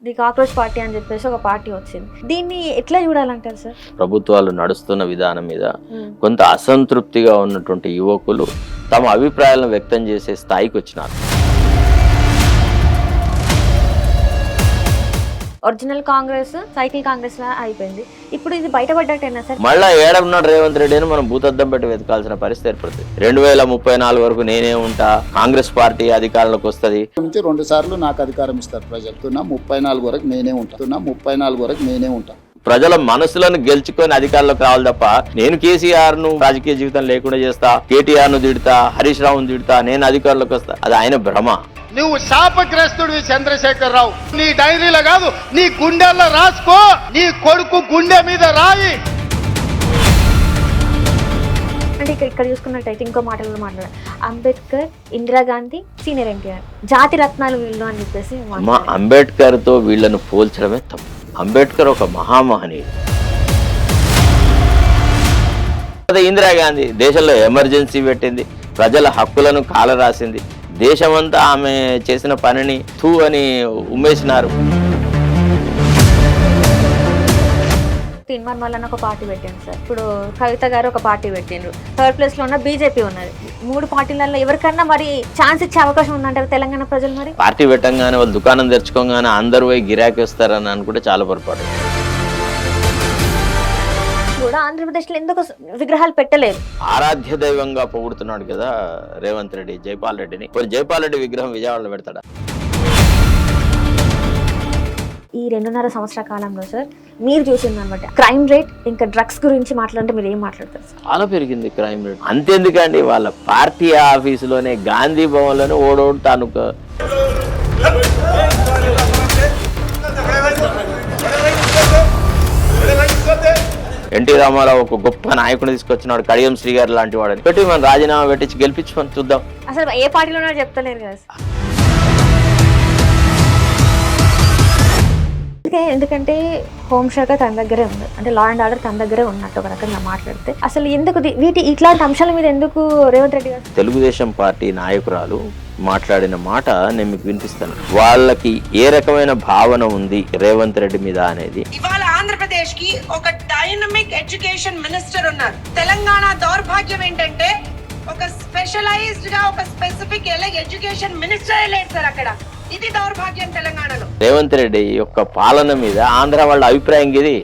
The cockroach party అని చెప్పేసి ఒక పార్టీ వచ్చింది. దీన్ని ఎట్లా చూడాలంటారు సార్? ప్రభుత్వాలు నడుస్తున్న విధానం మీద కొంత అసంతృప్తిగా ఉన్నటువంటి యువకులు తమ అభిప్రాయాలను వ్యక్తం చేసే స్థాయికి వచ్చినారు. ఒరిజినల్ కాంగ్రెస్ సైకిల్ కాంగ్రెస్ లా అయిపోయింది. ఇప్పుడు ఇది బయటపడ్డట్టేనా సార్? మళ్ళా ఏడన్నాడు రేవంత్ రెడ్డి అని మనం భూతద్దం పెట్టి వెతకాల్సిన పరిస్థితి ఏర్పడుతుంది. 2034 వరకు నేనే ఉంటా, కాంగ్రెస్ పార్టీ అధికారంలోకి వస్తుంది. నుంచి 2 సార్లు నాకు అధికారం ఇస్తారు ప్రజలు. 34 వరకు నేనే ఉంటా. 34 వరకు నేనే ఉంటా. ప్రజల మనసులను గెలుచుకొని అధికారంలోకి రావాలి తప్ప నేను కేసీఆర్ ను రాజకీయ జీవితం లేకుండా చేస్తా, కేటీఆర్ ను తిడతా, హరీష్ రావును తిడతా, నేను అధికారంలోకి వస్తా, అది ఆయన భ్రమ. నువ్వు శాపగ్రస్తుడివి చంద్రశేఖర్ రావు. నీ డైరీలో కాదు, నీ గుండెల్లో రాసుకో. నీ కొడుకు గుండె మీద రాయి. అంటే ఇక్కడ చూసుకున్నట్టయితే ఇంకో మాటలు కూడా మాట్లాడారు. అంబేద్కర్, ఇందిరాగాంధీ, సీనియర్ ఎన్టీఆర్ జాతి రత్నాలు వీళ్ళు అని చెప్పేసి. మా అంబేద్కర్ తో వీళ్ళను పోల్చడమే తప్పు. అంబేద్కర్ ఒక మహామహనీయుడు. ఇందిరాగాంధీ దేశంలో ఎమర్జెన్సీ పెట్టింది, ప్రజల హక్కులను కాలరాసింది, దేశమంతా ఆమె చేసిన పనిని తూ అని ఉమ్మేసినారు. తీన్మార్ మల్లన్న ఒక పార్టీ పెట్టిండు సార్. ఇప్పుడు కవిత గారు ఒక పార్టీ పెట్టిండ్రు. 3rd ప్లేస్ లో ఉన్న బీజేపీ ఉన్నది. 3 పార్టీలలో ఎవరికన్నా మరి ఛాన్స్ ఇచ్చే అవకాశం ఉందంటారు తెలంగాణ ప్రజలు? మరి పార్టీ పెట్టంగానే వాళ్ళు దుకాణం తెరుచుకోగానే అందరు పోయి గిరాకీ వస్తారని అనుకుంటే చాలా పొరపాటు. కూడా ఆంధ్రప్రదేశ్ లో ఎందుకు విగ్రహాలు పెట్టలేదు? ఆరాధ్య దైవంగా పొగుడుతున్నాడు కదా రేవంత్ రెడ్డి జైపాల్ రెడ్డిని. జైపాల్ రెడ్డి విగ్రహం విజయవాడలో పెడతాడా? ఈ 2.5 సంవత్సరాల కాలంలో సార్ మీరు చూసిందనమాట క్రైమ్ రేట్ ఇంకా డ్రగ్స్ గురించి మాట్లాడంటే మీరు ఏం మాట్లాడతారు? చాలా పెరిగింది క్రైమ్ రేట్. అంతెందుకండి, వాళ్ళ పార్టీ ఆఫీసులోనే గాంధీ భవన్ లోనే ఓడోడు తాను ఎన్టీ రామారావు ఒక గొప్ప నాయకుని తీసుకొచ్చినాడు, కడియం శ్రీగారు లాంటి వాడని పెట్టి మనం రాజీనామా పెట్టించి గెలిపించుకొని చూద్దాం. అసలు ఏ పార్టీలో చెప్తలేరు కదా. ఎందుకంటే హోంశాఖ తన దగ్గరే ఉంది, అంటే లా అండ్ ఆర్డర్ తన దగ్గరే ఉన్నట్టు ఒక రకంగా మాట్లాడితే అసలు ఎందుకు ఇట్లాంటి అంశాల మీద ఎందుకు రేవంత్ రెడ్డి గారు? తెలుగుదేశం పార్టీ నాయకురాలు మాట్లాడిన మాట నేను మీకు వినిపిస్తాను. వాళ్ళకి ఏ రకమైన భావన ఉంది రేవంత్ రెడ్డి మీద అనేది. ఇవాళ ఆంధ్రప్రదేశ్ కి ఒక డైనమిక్ ఎడ్యుకేషన్ మినిస్టర్ ఉన్నారు. తెలంగాణ దౌర్భాగ్యం ఏంటంటే ఒక స్పెషలైజ్డ్ గా ఒక స్పెసిఫిక్ ఎడ్యుకేషన్ మినిస్టర్ లేదు సార్ అక్కడ. ఇది దౌర్భాగ్యం తెలంగాణలో. రేవంత్ రెడ్డి యొక్క పాలన మీద ఆంధ్ర వాళ్ళ అభిప్రాయం ఇది.